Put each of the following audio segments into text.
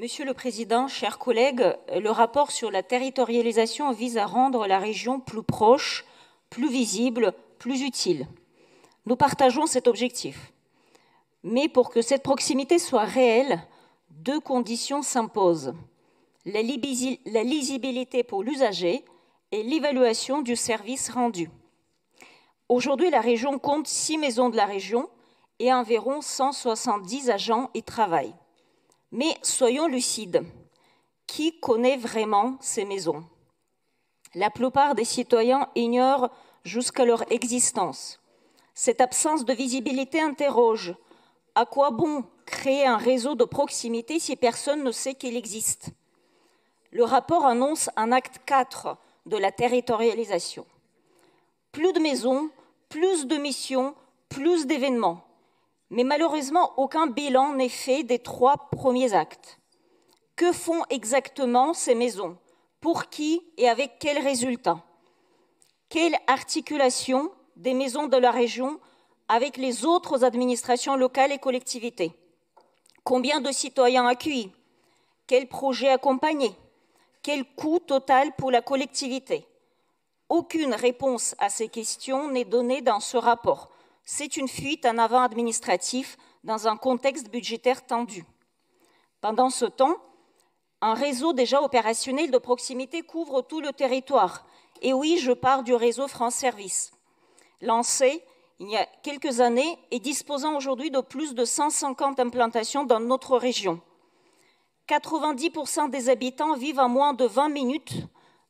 Monsieur le Président, chers collègues, le rapport sur la territorialisation vise à rendre la région plus proche, plus visible, plus utile. Nous partageons cet objectif. Mais pour que cette proximité soit réelle, deux conditions s'imposent. La lisibilité pour l'usager et l'évaluation du service rendu. Aujourd'hui, la région compte 6 maisons de la région et environ 170 agents y travaillent. Mais soyons lucides, qui connaît vraiment ces maisons? La plupart des citoyens ignorent jusqu'à leur existence. Cette absence de visibilité interroge. À quoi bon créer un réseau de proximité si personne ne sait qu'il existe? Le rapport annonce un acte 4 de la territorialisation. Plus de maisons, plus de missions, plus d'événements. Mais malheureusement, aucun bilan n'est fait des 3 premiers actes. Que font exactement ces maisons? Pour qui et avec quels résultats? Quelle articulation des maisons de la région avec les autres administrations locales et collectivités? Combien de citoyens accueillis? Quels projets accompagnés? Quel coût total pour la collectivité? Aucune réponse à ces questions n'est donnée dans ce rapport. C'est une fuite en avant administratif dans un contexte budgétaire tendu. Pendant ce temps, un réseau déjà opérationnel de proximité couvre tout le territoire. Et oui, je parle du réseau France Service, lancé il y a quelques années et disposant aujourd'hui de plus de 150 implantations dans notre région. 90% des habitants vivent à moins de 20 minutes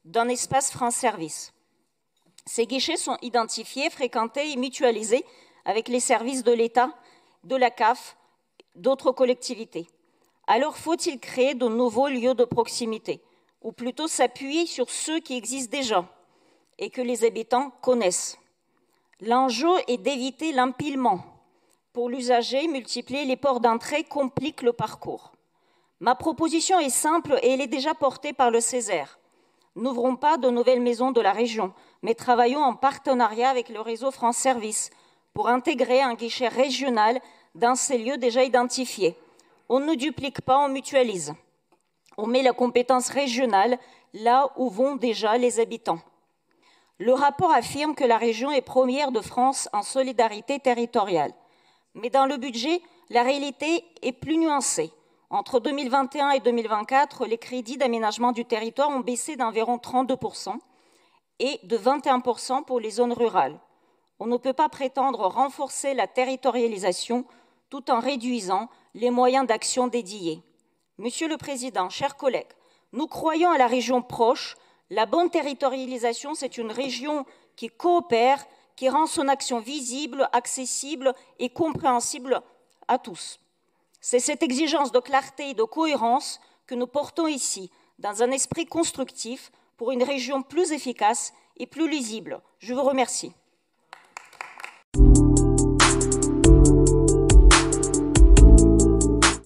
d'un espace France Service. Ces guichets sont identifiés, fréquentés et mutualisés avec les services de l'État, de la CAF, d'autres collectivités. Alors faut-il créer de nouveaux lieux de proximité, ou plutôt s'appuyer sur ceux qui existent déjà et que les habitants connaissent? L'enjeu est d'éviter l'empilement. Pour l'usager, multiplier les ports d'entrée complique le parcours. Ma proposition est simple et elle est déjà portée par le Césaire. N'ouvrons pas de nouvelles maisons de la région, mais travaillons en partenariat avec le réseau France Service pour intégrer un guichet régional dans ces lieux déjà identifiés. On ne duplique pas, on mutualise. On met la compétence régionale là où vont déjà les habitants. Le rapport affirme que la région est première de France en solidarité territoriale. Mais dans le budget, la réalité est plus nuancée. Entre 2021 et 2024, les crédits d'aménagement du territoire ont baissé d'environ 32% et de 21% pour les zones rurales. On ne peut pas prétendre renforcer la territorialisation tout en réduisant les moyens d'action dédiés. Monsieur le Président, chers collègues, nous croyons à la région proche. La bonne territorialisation, c'est une région qui coopère, qui rend son action visible, accessible et compréhensible à tous. C'est cette exigence de clarté et de cohérence que nous portons ici, dans un esprit constructif, pour une région plus efficace et plus lisible. Je vous remercie.